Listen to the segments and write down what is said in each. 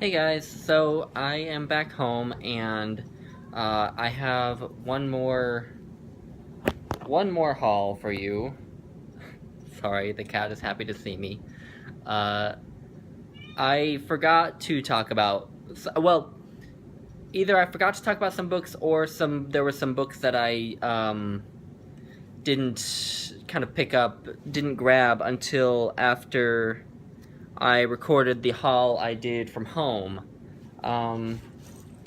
Hey guys, so I am back home and I have one more haul for you. Sorry, the cat is happy to see me. Uh, I forgot to talk about well, either I forgot to talk about some books or there were some books that I didn't kind of pick up, didn't grab until after I recorded the haul I did from home. Um,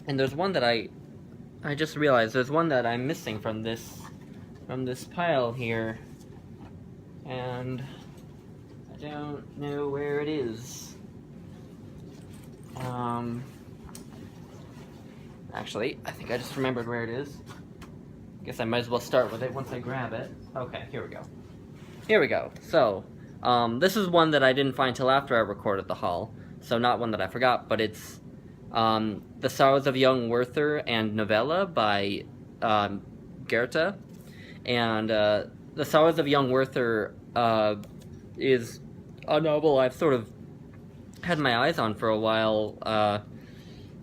and there's one that I just realized there's one that I'm missing from this pile here, and I don't know where it is. Actually, I think I just remembered where it is. Guess I might as well start with it once I grab it. Okay, here we go. Here we go. So, this is one that I didn't find till after I recorded the haul, so not one that I forgot, but it's The Sorrows of Young Werther and Novella by Goethe. And The Sorrows of Young Werther is a novel I've sort of had my eyes on for a while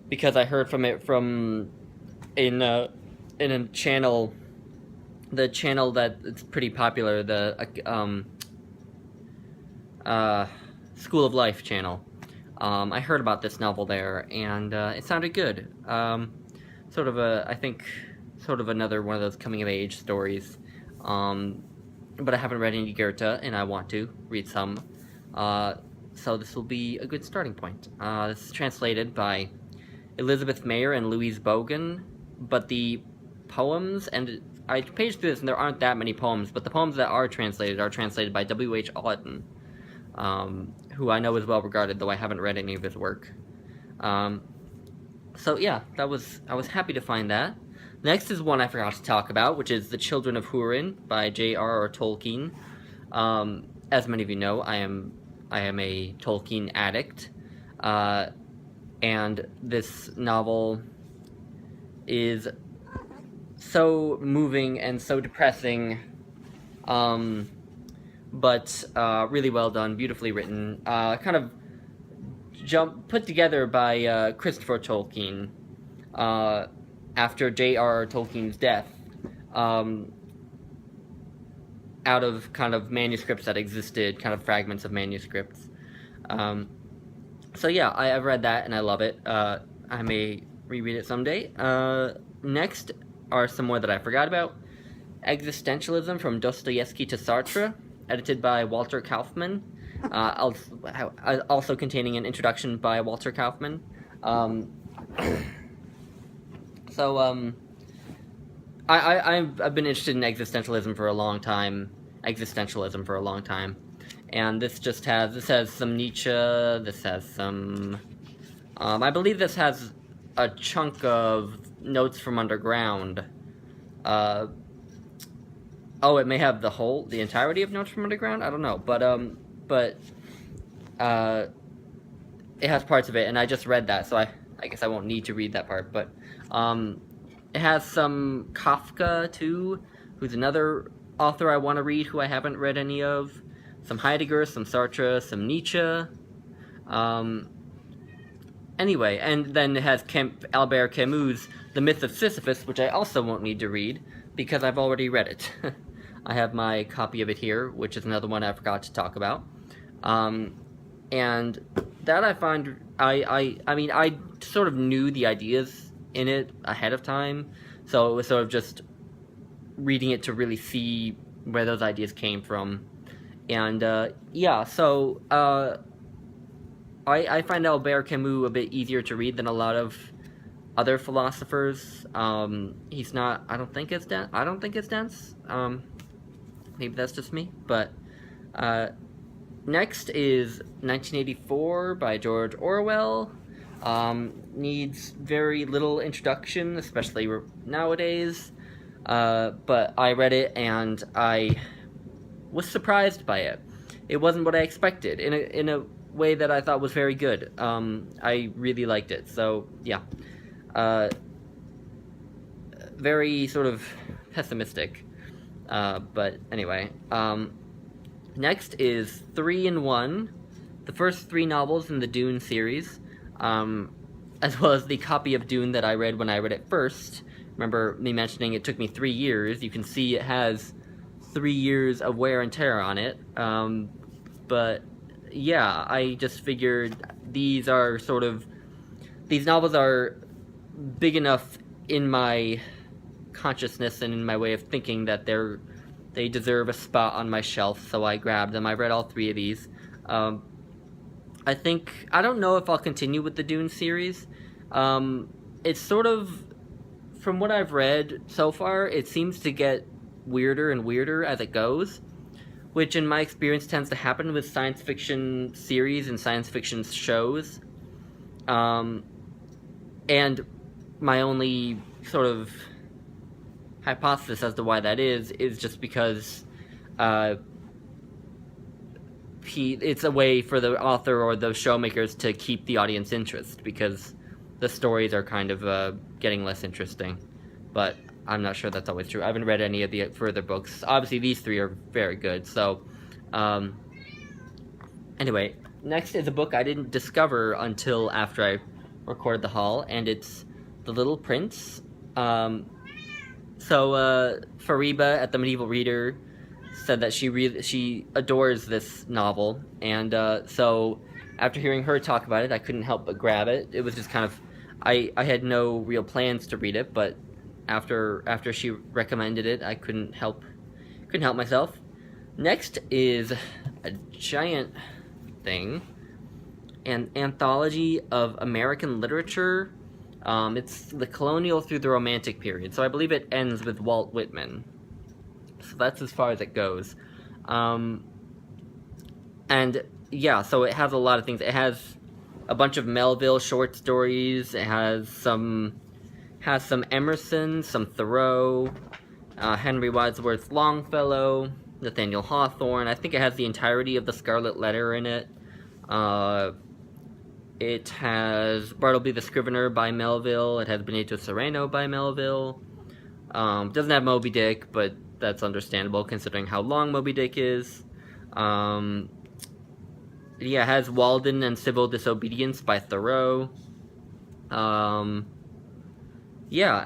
because I heard from it in a channel, the channel that it's pretty popular, the School of Life channel. I heard about this novel there, and it sounded good. I think, sort of another one of those coming-of-age stories. But I haven't read any Goethe, and I want to read some. So this will be a good starting point. This is translated by Elizabeth Mayer and Louise Bogan, but the poems, and I paged through this, and there aren't that many poems, but the poems that are translated by W.H. Auden, who I know is well regarded, though I haven't read any of his work. So yeah, I was happy to find that. Next is one I forgot to talk about, which is The Children of Húrin by J.R.R. Tolkien. As many of you know, I am a Tolkien addict, and this novel is so moving and so depressing, but really well done, beautifully written, kind of put together by Christopher Tolkien after J.R.R. Tolkien's death, out of kind of manuscripts that existed, kind of fragments of manuscripts. So yeah, I've read that and I love it. I may reread it someday. Next are some more that I forgot about. Existentialism from Dostoevsky to Sartre, edited by Walter Kaufmann. Also containing an introduction by Walter Kaufmann. I've been interested in existentialism for a long time. And this has some Nietzsche, this has some, I believe this has a chunk of Notes from Underground. It may have the entirety of Notes from Underground? I don't know, but it has parts of it, and I just read that, so I guess I won't need to read that part, but, it has some Kafka, too, who's another author I want to read who I haven't read any of, some Heidegger, some Sartre, some Nietzsche, anyway, and then it has Albert Camus' The Myth of Sisyphus, which I also won't need to read, because I've already read it. I have my copy of it here, which is another one I forgot to talk about. And that I find, I mean, I sort of knew the ideas in it ahead of time, so it was sort of just reading it to really see where those ideas came from. And, yeah, so, I find Albert Camus a bit easier to read than a lot of other philosophers. He's not, I don't think it's dense. Maybe that's just me, but, next is 1984 by George Orwell. Needs very little introduction, especially nowadays, but I read it and I was surprised by it. It wasn't what I expected, in a way that I thought was very good. I really liked it, so yeah. Very sort of pessimistic, but anyway. Next is 3 in 1, the first 3 novels in the Dune series. as well as the copy of Dune that I read when I read it first. Remember me mentioning it took me 3 years. You can see it has 3 years of wear and tear on it. But yeah, I just figured these novels are big enough in my consciousness and in my way of thinking that they deserve a spot on my shelf, so I grabbed them. I read all 3 of these. I don't know if I'll continue with the Dune series. It's sort of, from what I've read so far, it seems to get weirder and weirder as it goes, which in my experience tends to happen with science fiction series and science fiction shows. And my only sort of hypothesis as to why that is just because it's a way for the author or the showmakers to keep the audience interest, because the stories are kind of getting less interesting. But I'm not sure that's always true. I haven't read any of the further books. Obviously, these 3 are very good. So, anyway, next is a book I didn't discover until after I recorded the haul, and it's The Little Prince. Fariba at the Medieval Reader said that she adores this novel, and so after hearing her talk about it, I couldn't help but grab it. It was just kind of, I had no real plans to read it, but after she recommended it, I couldn't help myself. Next is a giant thing, an anthology of American literature. It's the colonial through the Romantic period, so I believe it ends with Walt Whitman. So that's as far as it goes. And yeah, so it has a lot of things. It has a bunch of Melville short stories. It has some Emerson, some Thoreau, Henry Wadsworth Longfellow, Nathaniel Hawthorne. I think it has the entirety of the Scarlet Letter in it. It has Bartleby the Scrivener by Melville. It has Benito Cereno by Melville. Doesn't have Moby Dick, but that's understandable considering how long Moby Dick is. Yeah, it has Walden and Civil Disobedience by Thoreau. Yeah,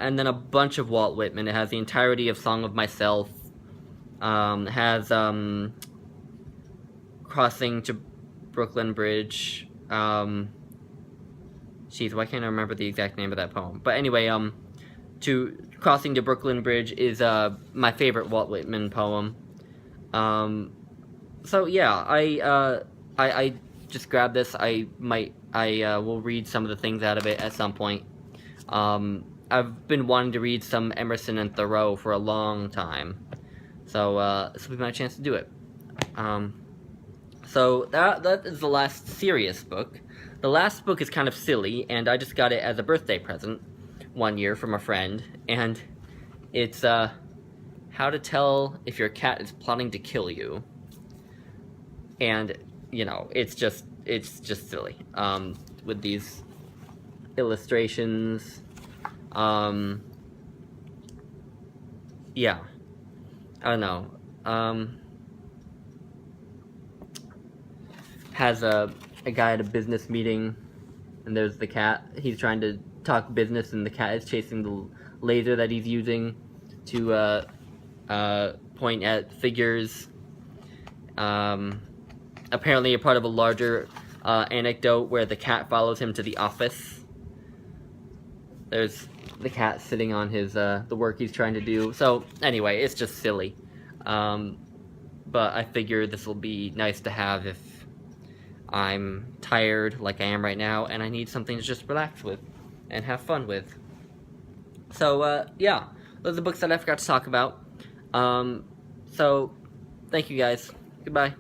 and then a bunch of Walt Whitman. It has the entirety of Song of Myself. It has Crossing to Brooklyn Bridge. Jeez, why can't I remember the exact name of that poem? But anyway, Crossing to Brooklyn Bridge is my favorite Walt Whitman poem. So yeah, I just grabbed this. I will read some of the things out of it at some point. I've been wanting to read some Emerson and Thoreau for a long time, so this will be my chance to do it. So that is the last serious book. The last book is kind of silly, and I just got it as a birthday present one year from a friend, and it's How to Tell If Your Cat is Plotting to Kill You. And, you know, it's just silly. With these illustrations. Yeah. I don't know. Has a guy at a business meeting, and there's the cat. He's trying to talk business, and the cat is chasing the laser that he's using to point at figures. Apparently a part of a larger anecdote where the cat follows him to the office. There's the cat sitting on his the work he's trying to do. So anyway, it's just silly. But I figure this will be nice to have if I'm tired like I am right now and I need something to just relax with and have fun with. So yeah, those are the books that I forgot to talk about. So thank you guys. Goodbye.